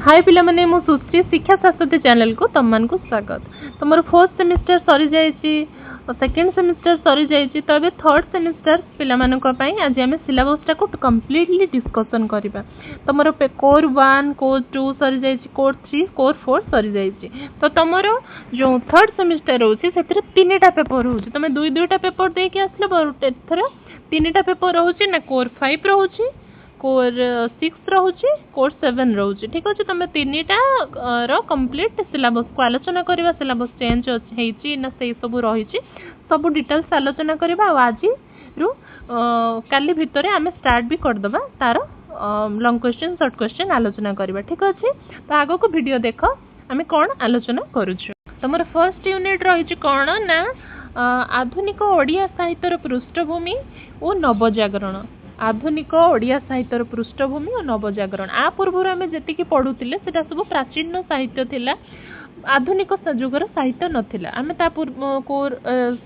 हाय पिला माने मो सुश्री शिक्षा शास्त्री चैनल को तुम मान को स्वागत। तुम फोर्थ सेमिस्टर सरी जाइए, सेकेंड सेमिस्टर सरी जाइए, तो अभी थर्ड सेमिस्टर पिला आज आम सिलेबसटा को कम्प्लीटली डिस्कसन करवा। तुम कोर 1 कोर 2 सरी जाइए, कोर 3 कोर 4 सरी जाइए। तो तुम जो थर्ड सेमिस्टर रोचे से 3टा पेपर हो, तुम दुईटा पेपर देके आसर 3टा पेपर रोचे ना, कोर 5 रोचे, कोर 6 रोचे, कोर 7 रोचे। ठीक अच्छे, तुम 3टा कंप्लीट सिलेबस को आलोचना करवा। सिलेबस चेंज होती ना से सब रही सब डिटेल्स आलोचना करवा। आज रु काली भितर आम स्टार्ट भी करदे तार लॉन्ग क्वेश्चन शॉर्ट क्वेश्चन आलोचना करवा। ठीक अच्छे, तो आग को वीडियो देख आम कौन आलोचना करुछु। तुम फर्स्ट यूनिट रही कौन ना आधुनिक ओडिया साहित्यर पृष्ठभूमि और नवजागरण। आधुनिक ओडिया साहित्यर पृष्ठभूमि और नवजागरण आ पूर्व आम जी पढ़ुले से सब प्राचीन साहित्य थिला, आधुनिक जुगर साहित्य नथिला। आम कोर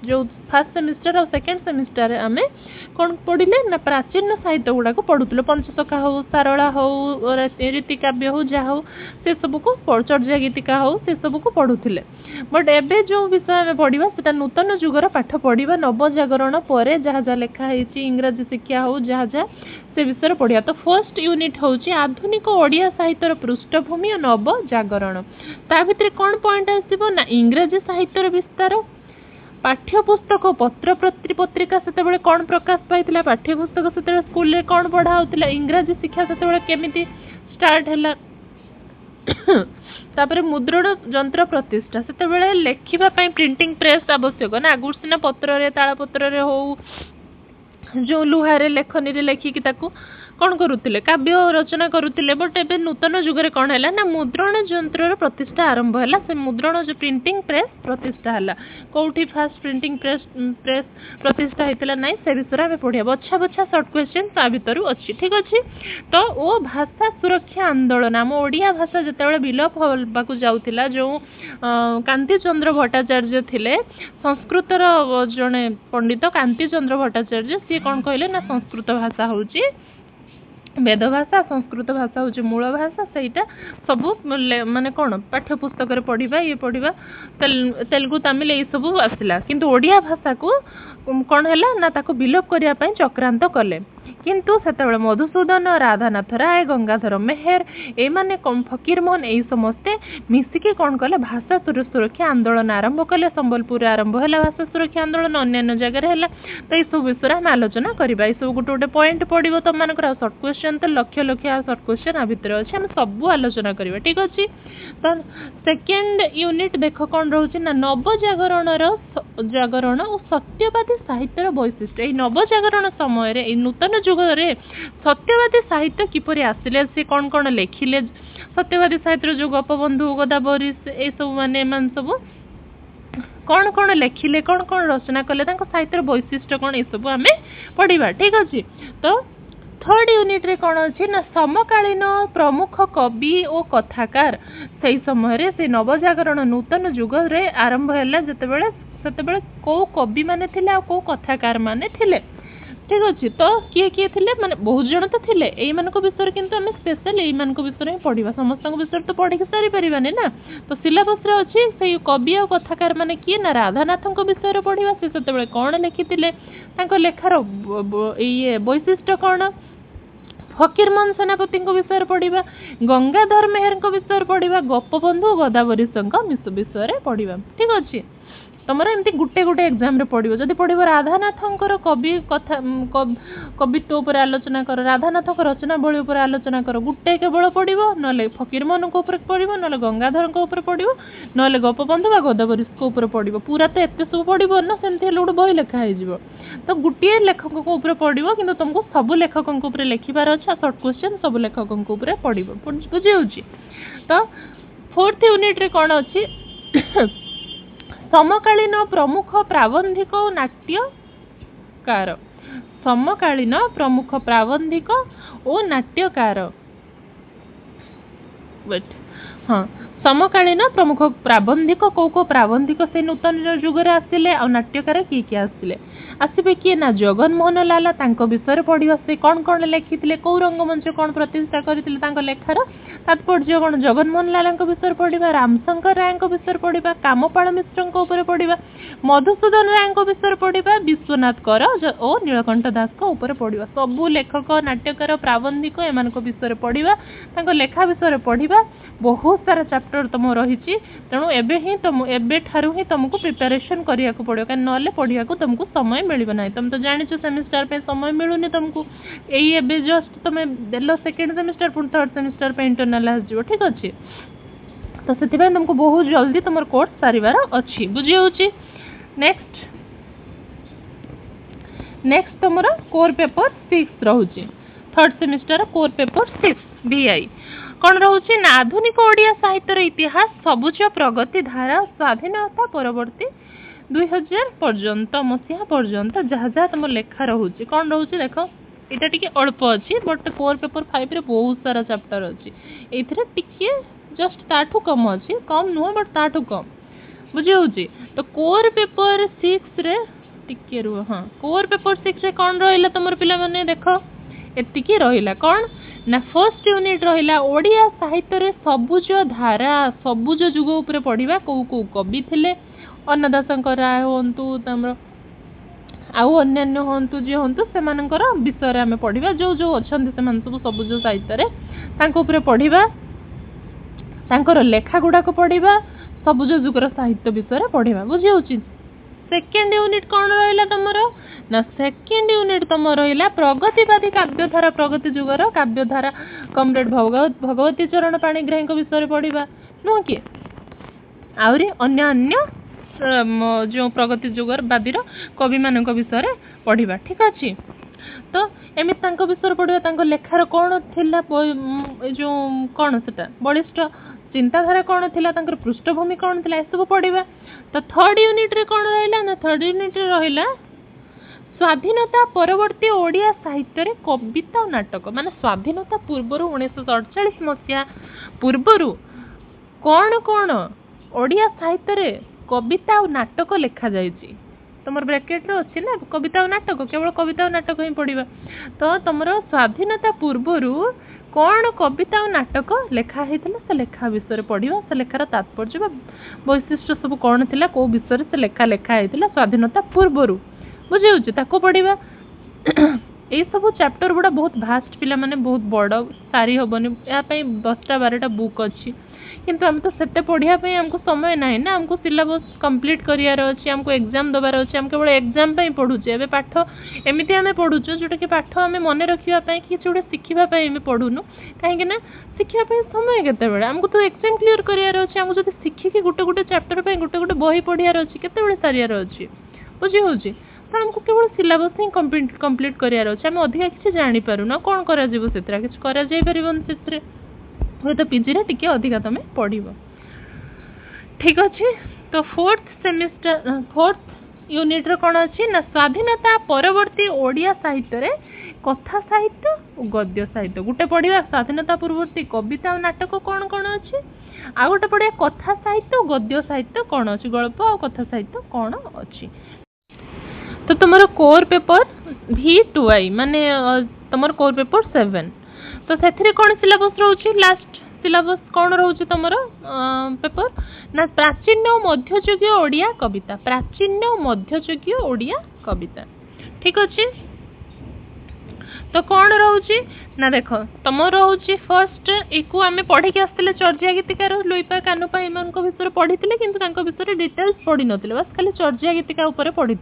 जो फर्स्ट सेमिस्टर और सेकेंड सेमिस्टर आम कौन पढ़ले ना प्राचीन साहित्य गुड़ाक पढ़ुले, पंचसखा हो, सारला हो, रीतिकाव्य हो, जहाँ हो से सब को, चर्या गीतिका हो से सब को पढ़ुले। बट एबे जो विषय आम पढ़ा से नूतन जुगर पाठ पढ़ा, नवजागरण पर जहाँ जहाँ लिखाई इंग्राजी शिक्षा हो जहाँ जहाँ से विषय पढ़ा। तो फर्स्ट यूनिट हूँ आधुनिक ओडिया साहित्यर पृष्ठभूमि और नवजागरण। ता भितर कौन पॉइंट आसो ना इंग्राजी साहित्यर विस्तार, पाठ्यपुस्तक पत्र पत्रिका से कौन प्रकाश पाई, पाठ्यपुस्तक से स्कूल कौन पढ़ा होता, इंग्राजी शिक्षा से केमिति स्टार्ट है, तापर मुद्रण यंत्र प्रतिष्ठा से लेखिबा पई प्रिंटिंग प्रेस आवश्यक ना। आगुर सिना पत्र रे तालपत्र रे हो जो लुहारे लेखनी रे लेखिकी ताकू कौन करुले काव्य रचना करुले। बट एबे नूतन जुगरे कौन है ना मुद्रण यंत्र प्रतिष्ठा आरंभ है, से मुद्रण जो प्रिंटिंग प्रेस प्रतिष्ठा है। कौटी फास्ट प्रिंटिंग प्रेस प्रतिष्ठा होता ना से विषय में पढ़ा। बछा बछा सर्ट क्वेश्चन ता भर अच्छी। ठीक अच्छे, तो ओ भाषा सुरक्षा आंदोलन आम ओडिया भाषा जिते विलोप होगा जाऊला, जो कांति चंद्र भट्टाचार्य थिले संस्कृतर जड़े पंडित कांति चंद्र भट्टाचार्य, सी कौन कहले ना संस्कृत भाषा हूँ वेद भाषा, संस्कृत भाषा हूँ मूल भाषा, सहीटा सबू माने कौन पाठ्यपुस्तक पढ़ा, ये पढ़ा तेलुगु तमिल ये सब आसला, किंतु ओडिया भाषा को कौन है ना ताको विलोप करने चक्रांत कले। किंतु सेतेबेले मधुसूदन, राधानाथ राय, गंगाधर मेहर ए माने फकीर मोहन यही समस्ते मिसिके कौन कले भाषा सुरक्षा आंदोलन आरंभ कले। संबलपुर आरंभ है भाषा सुरक्षा आंदोलन, अन्य जगह है। तो ये सब विषय आम आलोचना करवा। ये सब गोटे गोटे पॉइंट पड़ो तुम मान सर्ट क्वेश्चन तो लक्ष लक्ष सर्ट क्वेश्चन आ भितर अच्छे, आम सब आलोचना करवा। ठीक अच्छे, तो सेकेंड यूनिट देख कौन रोचे ना नवजागरण जागरण और सत्यवादी साहित्यर वैशिष्ट्य। नवजागरण समय नूतन जुगरे सत्यवादी साहित्य किपरि आसिले, से कौन कौन लेखिले, सत्यवादी साहित्य जो गोपबंधु गोदावरी ये सब माने सब कौन कौन लेखिले, कौन कौन रचना कले, साहित्य वैशिष्ट्य कौन, ये सब आम पढ़ा। ठीक अच्छे, तो थर्ड यूनिट रे कौन अच्छी ना समकालीन प्रमुख कवि और कथाकार से समय से नवजागरण नूतन जुगरे आरंभ है जितेबाला कौ कवि माने थिले आ कौ कथाकार माने थिले। ठीक अच्छे, तो किए किए थिले माने बहुत जन तो थिले एई मानको विषय किंतु आम स्पेशल एई मानको विषय में पढ़ा। समस्त विषय तो पढ़ी सारी पारिबानी ना, तो सिलेबस रे अच्छी से कवि और कथाकार माने किए ना राधानाथ विषय पढ़ा, से सेतेबेले कौन लिखिथिले, तांको लेखार ये वैशिष्ट्य कौन, फकीरमोहन सेनापति विषय पढ़ा, गंगाधर मेहर विषय पढ़ा, गोपबंधु गोदावरी विषय पढ़ा। ठीक अच्छे, तुम एमती गोटे गोटे एग्जाम रे पढ़ो। जदि पढ़ो राधानाथंकर कवि कथा कवित्व उपर आलोचना कर, राधानाथ रचनावली उपर आलोचना कर, गोटे केवल पढ़ो, ना फकीरमोहन पढ़ो, ना गंगाधर पढ़ो, ना गोपबंधु बा गोदावरी पढ़ो। पूरा तो एत सब पढ़ो ना, सेमती गोटे बही लेखा हो। तो गोटे लेखक पढ़ो, कि तुमको सब लेखक लिखार अच्छे, सर्ट क्वेश्चन सब लेखक पढ़ो, बुझे। तो फोर्थ यूनिट रे कौन अच्छी समकालीन प्रमुख प्राबंधिक और नाट्यकार। समकालीन प्रमुख प्राबंधिक और नाट्यकार, हाँ समकालीन प्रमुख प्राबंधिक कौ प्राबंधिक से नूतन जुगरे आसिले, आ नाट्यकार किए किए आसिले। आसबे किए ना जगनमोहन लाला तांको विषय पढ़ा से कौन कौन लिखी कौ रंगमंच कौन प्रतिष्ठा करते लेखार तात्पर्य कौन जगनमोहन लाला विषय पढ़ा रामशंकर राय विषय पढ़ा कामपाल मिश्र पढ़ा मधुसूदन राय विषय पढ़ा विश्वनाथ कर और नीलकंठ दास पढ़ा सबू लेखक नाट्यकार प्राबंधिक एम विषय पढ़ा लेखा विषय पढ़ा बहुत सारा चैप्टर तुम रही तेणु एबेठारू ही तुमको प्रिपरेशन करिया को पड़ो कहीं ना पढ़िया को तुमको समय मिल ना तुम तो जान सेमिस्टर पे समय मिलूनी तुमको यही जस्ट तुम देल सेकेंड सेमिस्टर पुणी थर्ड सेमिस्टर पे इंटरनल आसो ठीक अच्छे तो से तुमको बहुत जल्दी तुम कोर्स सारिबार अच्छी बुझी होची नेक्स्ट तुम कोर पेपर 6 रोचे third semester core paper 6 VI कौन रोचे ना आधुनिक ओडिया साहित्यर इतिहास सबुज प्रगति धारा स्वाधीनता परवर्ती 2000 पर्यंत मसीहा पर्यंत जहाँ जहाँ तुम लेखा रोचे कौन रोचे देख यहाँ टी अल्प अच्छी बट कोर पेपर 5 रे बहुत सारा चैप्टर अच्छी ये जस्ट ताठू कम अच्छी कम नुह बट ताठू कम बुझे होची तो कोर पेपर 6 रे टिके रुह हाँ कोर पेपर 6 रे कौन रहा तुम पिला माने देख एतिकी रहिला कौन ना फर्स्ट यूनिट रहिला ओडिया साहित्य रे सबुज धारा सबुज जुग उपरे पढ़िबा को कवि थिले अन्नदाशंकर राय होंतु तमरो आउ अन्यान्य होंतु जे होंतु सेमानकर विषय रे हमें पढ़िबा जो जो अछंती सेमान सब सबुज साहित्य रे तांको उपरे पढ़िबा तांकर लेखा गुडा को पढ़िबा सबुज जुगर साहित्य विषय रे पढ़िबा बुझी होची सेकेंड यूनिट कौन रहा तुम ना सेकेंड यूनिट तुम रहा प्रगतिवादी काव्यधारा प्रगति जुगर काव्यधारा कमरेड भगवती चरण पाणिग्राही विषय पढ़ा नुह कि आहरी अन्य अन्य जो प्रगति जुगर वादीर कवि मान विषय पढ़ा ठीक अच्छे तो एमती विषय पढ़ा लेखार कौन थिला जो कौन से बलिष्ठ चिंताधारा कौन थिला पृष्ठभूमि कौन थिला सब पढ़ा तो थर्ड यूनिट रे कौन रहा ना थर्ड यूनिट रे रहा स्वाधीनता परवर्ती ओडिया साहित्य रे कविता और नाटक माने स्वाधीनता पूर्वर 1947 मसीहा पूर्वर कौन कौन ओडिया साहित्य रे कविता और नाटक लेखा जाइछि तुम ब्रैकेट रे अच्छी ना कविता और नाटक केवल कविता और नाटक ही पढ़ा तो तुम स्वाधीनता पूर्वर कौन कविता और नाटक लेखा होता से लेखा विषय पढ़ा से लेखार तात्पर्य वैशिष्ट सब कौन थी कौ विषय से लेखा होता स्वाधीनता पूर्वर बुझे पढ़ा ये सब चैप्टर गुड़ा बहुत भास्ट पिला माने बहुत बड़ सारी हेनी यापाई 10टा 12टा बुक अच्छी किंतु हम तो सेते पढ़िया हमको समय ना ना हमको सिलेबस कंप्लीट करियार अच्छी हमको एग्जाम दबार अच्छी हम केवल एग्जाम पढ़ुचे एवं पाठ एमती आम पढ़ुचु जोटा कि पाठ आम मन रखापी कि गोटे शिखापी पढ़ुनु कहीं शिखापी समय केते आमको तो एग्जाम क्लीयर करियार अच्छी आमको जब शिखिकी गोटे गोटे चैप्टर गोटे गोटे बही पढ़ियार अच्छी केते सारियार अच्छी बुझी हूँ तो हमको केवल सिलेबस ही कंप्लीट करियार अच्छी आम अधिका किसी जानीपारूना कौन कर किसी कर हुए तो पीजी रे टिके अधिका तुम पढ़ ठीक अच्छे तो फोर्थ यूनिट रे कौन अच्छी ना स्वाधीनता परवर्ती ओडिया साहित्य रे कथा साहित्य और गद्य साहित्य गोटे पढ़ा स्वाधीनता पूर्ववर्ती कविता और नाटक कौन कौन अच्छी आ गोटे पढ़िया कथा साहित्य और गद्य साहित्य कौन अच्छी गल्प और कथा साहित्य कौन अच्छी तो तुम कोर पेपर V2I माने तुम कोर पेपर 7 तो से कौन सिलेबस रोचे लास्ट सिलेबस कौन रोचे तुम पेपर ना प्राचीन और मध्ययुगीय ओडिया कविता प्राचीन और मध्ययुगीय ओडिया कविता ठीक अच्छे तो कौन रोचे ना देख तुम रोचे फर्स्ट एक आम पढ़ी आसते चर्जिया गीतिकार लुईपा कानुपा एम विषय पढ़ी कि विषय डिटेल्स पढ़ी ना बस खाली चर्जिया गीतिका पढ़ी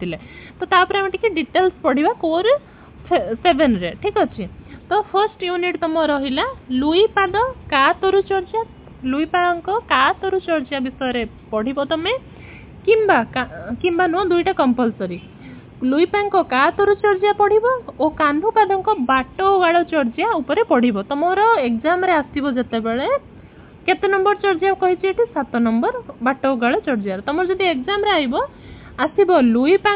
तो तापर आम टे डिटेल्स पढ़ा कोर 7 रे ठीक अच्छे तो फर्स्ट यूनिट तुम रहा लुईपाद का तरु चर्चा लुईपाद का तरु चर्चा विषय पढ़ तुम किंबा नुह दुईटा कंपलसरी लुईपा का तरु चर्चा पढ़ और कान्हुपाद बाट गाड़ चर्चा उपर पढ़ तुम एग्जाम आसो जिते केते नंबर चर्चा कही 7 नंबर बाट गाड़ चर्चा तुम जब एग्जाम आसब लुईपा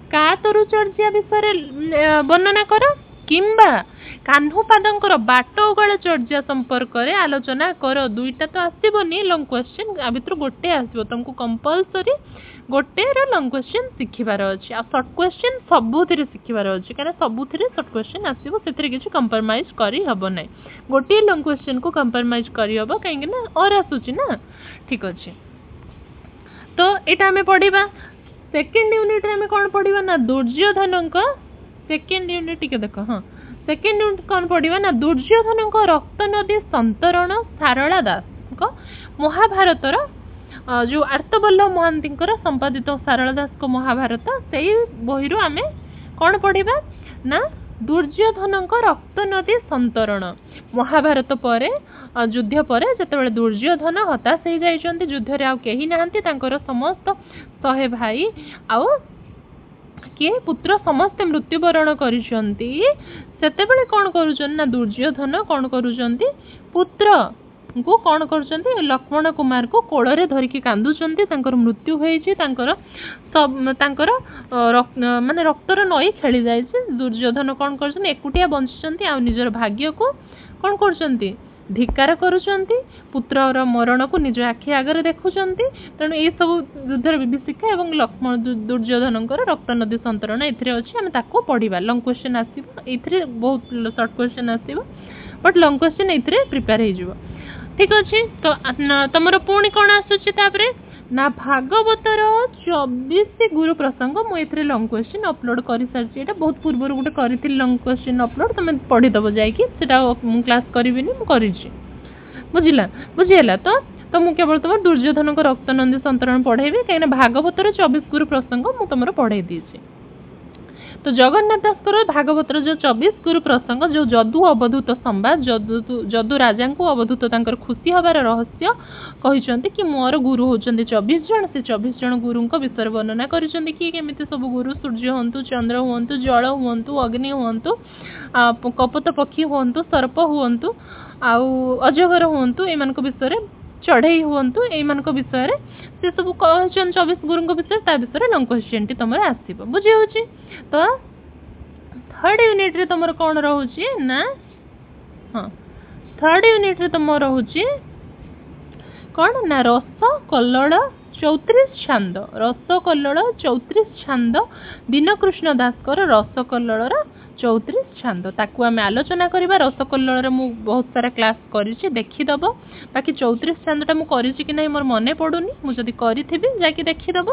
का तरु चर्चा विषय वर्णना कर किंबा कान्हुपादंकर बाट उगाळ चर्या संपर्क रे आलोचना कर दुईटा तो आसीबनी लॉन्ग क्वेश्चन आ भितर गोटे आसीबो तुमको कंपलसरी गोटे रे लॉन्ग क्वेश्चन शिखिबार अछि आ शॉर्ट क्वेश्चन सबुथिरे शिखिबार अछि कारण सबुथिरे शॉर्ट क्वेश्चन आसीबो सेथिरे किछि कंप्रोमाइज करी हबो नै गोटे लॉन्ग क्वेश्चन को कंप्रोमाइज करी हबो काहेकि ना और आसुछि ना ठीक अछि तो एटा हमें पढिबा सेकंड यूनिट रे हमें कोन पढिबा ना दुर्योधनक सेकंड यूनिट टिके देखो हां सेकंड यूनिट कोन पढिबा ना दुर्योधनक रक्त नदी संतरण सारला दास को महाभारतर जो आर्तवल्लभ महांती संपादित सारला दास को महाभारत से बही आम कौन पढ़ा ना दुर्योधन रक्त नदी संतरण महाभारत पर युद्ध पर जिते दुर्योधन हताश हो जाती युद्ध आउ कहीं ना समस्त 100 भाई आउ किए पुत्र समस्त मृत्युवरण करिसेंती सेतेबेले कौन करूछन ना दुर्योधन कौन करूछंती पुत्र को कौन करुछंती लक्ष्मण कुमार को कोड़े धरिकी कांदुचंती तांकर मृत्यु होईची तांकर सब तांकर माने रक्तर नई खेली जाईची दुर्योधन कौन करछन एकुटिया बंचछंती आ निजर भाग्य को कौन करछंती धिकार करुछंती पुत्रर मरण को निज आखि आगे देखुछंती तेणु ए सब युद्धर विभीषिका एवं लक्ष्मण दुर्योधनकर रक्त नदी संतरण एथिरे अछि हम ताको पढिबा लॉन्ग क्वेश्चन आसीबो एथिरे बहुत शॉर्ट क्वेश्चन आसीबो बट लॉन्ग क्वेश्चन एथिरे प्रिपेयर हे जिवो ठीक अच्छे तो तुमर पुणी कौन आसुची तापरे ना भागवतर 24 गुरु प्रसंग मुझे लॉन्ग क्वेश्चन अपलोड कर सारी एटा बहुत पूर्व गोटे करी लॉन्ग क्वेश्चन अपलोड तुम पढ़ीदेव जाकि क्लास करी बुझला बुझीगला तो मुझे केवल तुम दुर्योधन को रक्त नंदी संतरण पढ़ेबी कहीं भागवतर 24 गुरु प्रसंग मुझे तुम पढ़े देछि तो जगन्नाथ दास भागवतर जो 24 गुरु प्रसंग जो जदु अवधूत संवाद जदु राजा को अवधूत तांकर खुशी हबार रहस्य कहिसंती कि मोर गुरु होचंती 24 जन से 24 जन गुरु को विषय वर्णना करिसंती कि केमिति सब गुरु सूर्य होंतु चंद्र होंतु जल होंतु अग्नि होंतु कपत पक्षी होंतु सर्प होंतु आउ अजगर होंतु एमान को विषय चढ़ई हुंतु एमान को विषय से सब कहछन 24 गुरु विषय ता विषय लॉन्ग क्वेश्चन टी तुमर आसीबो बुझी होची तो थर्ड यूनिट रे तुमर कोन रहउची ना हां थर्ड यूनिट रे तुमर रहउची कोन ना रस कल्लड़ 34 छंद रस कल्लड़ 34 छंद दीनकृष्ण दास कर रस कल्लड़ 34 छंद ताकू आम आलोचना करबा रस कल्लड़ मु बहुत सारा क्लास करिछि देखिदब बाकी 34 छंदटा मु करिछि कि नै मोर मने पडुनी मु जदी करिथिबी जाकी देखिदब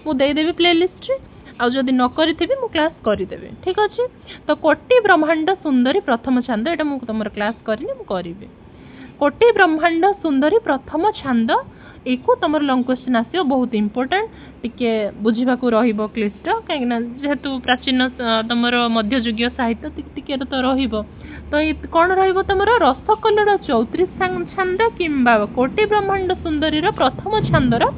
मु देई देबी प्लेलिस्ट रे आ जदी न करिथिबी मु क्लास करिदेबी ठीक अछि तो कोटि ब्रह्मांड सुंदरी प्रथम छंद एटा मु तमर क्लास करिनी मु करिबी कोटि ब्रह्मांड सुंदरी प्रथम छंद एको तमर लॉन्ग क्वेश्चन आसियो बहुत इंपोर्टेंट टिके बुझिबा को रहिबो क्लिष्ट काहेना जेहेतु प्राचीन तमर मध्ययुगीय साहित्य टिके तो रहिबो तो कोन रहिबो तमर रस कल्लड़ 34 छंद किंबा कोटि ब्रह्मांड सुंदरी रो प्रथम छंद रो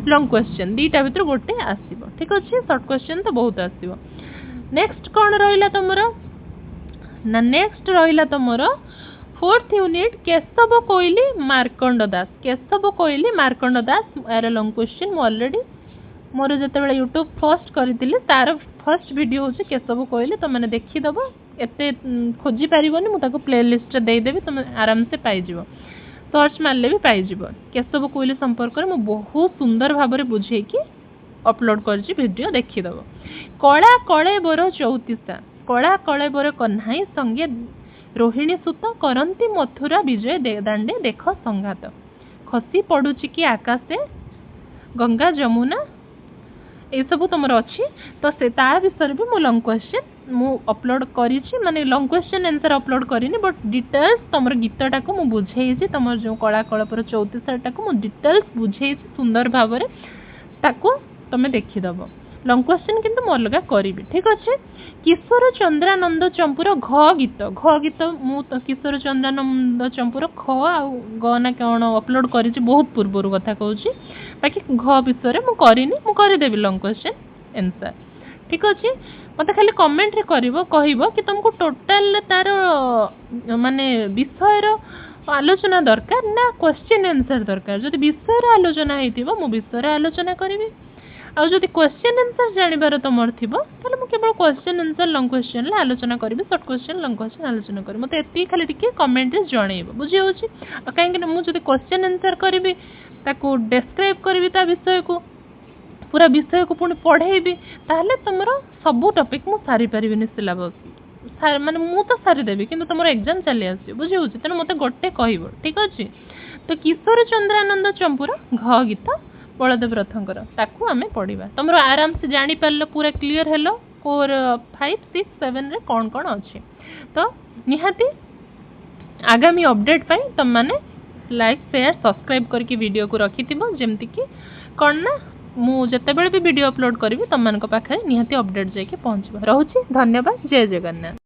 लॉन्ग क्वेश्चन दीटा भीतर गोटे आसीबो ठीक अछि शॉर्ट क्वेश्चन तो बहुत आसीबो नेक्स्ट कोन रहिला तमर ना नेक्स्ट रहिला तमर फोर्थ यूनिट केशव कोइली मार्कंड दास यार लॉन्ग क्वेश्चन मु ऑलरेडी मोर जते यूट्यूब फर्स्ट करथिले तार फर्स्ट वीडियो होचे केशव कोइली तो माने देखि दबो एते खोजी परिबोनी मु ताको प्लेलिस्ट रे देई देबी तुम आराम से पाई जिवो सर्च मारले भी पाई जिवो केशव कोइली संपर्क रे मु बहुत सुंदर भाबरे बुझे कि अपलोड करछि वीडियो देखि दबो कळा कळे बोर 34 कळा कळे बोर कन्हाई संगे रोहिणी सुत करंती मथुरा विजय दांडे देख संघात खसी पड़ुची कि आकाशे गंगा जमुना ये सब तुम अच्छी तो से तार विषय भी मु लॉन्ग क्वेश्चन मु अपलोड करिछि माने लॉन्ग क्वेश्चन आंसर अपलोड करिनी बट डिटेल्स तुम गीतटा को मु बुझेइछि तुम जो कला कळपर 34 टा को मु डिटेल्स बुझेइछि सुंदर भाबरे ताको तुम देखिदबो लॉन्ग क्वेश्चन किंतु मु अलगा करिवि ठीक अछि किशोर चंद्रानंद चंपुर घ गीत मु तो किशोर चंद्रानंद चंपुर ख आ ग ना कोन अपलोड करिछि बहुत पूर्वरु कथा कहूछि बाकी घ विषय मु करिनी मु करि देबि लॉन्ग क्वेश्चन आंसर ठीक अछि मते खाली कमेंट रे कहिबो कि तुमको टोटल तार माने विषय रो आलोचना दरकार ना क्वेश्चन आंसर दरकार जदि विषय रो आलोचना हेतिबो मु विषय रो आलोचना करिवि ଆଉ ଯଦି क्वेश्चन आंसर जानिबार तुमर थिबो ताले मु केवल क्वेश्चन आंसर लॉन्ग क्वेश्चन ले आलोचना करबी शॉर्ट क्वेश्चन लॉन्ग क्वेश्चन आलोचना करबी मते एती खाली टिके कमेंट रे जणेइबो बुझी होची काहे कि मु जदी क्वेश्चन आंसर करबी ताको डिस्क्राइब करबी ता विषय को पूरा विषय को पुणी पढ़ेबी ताहले तुमरो सब टॉपिक मु सारी परिबिनी सिलेबस माने मु तो सारी देबी किंतु तुमरो एग्जाम चली आसी बुझी होची तने मते गोटे कहइबो ठीक अछि तो किशोर चंद्रानंद चंपूर घ गीत बलदेव रथंकर ताकू आमे पढ़िबा तुमरो आराम से जानि पारलो पूरा क्लियर हेलो कोर 5 6 7 रे कोन कोन अछि तो निहाती आगामी अपडेट पाई तुम माने लाइक शेयर सब्सक्राइब करके वीडियो को रखिथिबो जेमति कि कोन ना मु जते बेले भी वीडियो अपलोड करबी तुम मान को पाखे निहाती अपडेट जाके पहुंचबो रहउची धन्यवाद जय जगन्नाथ।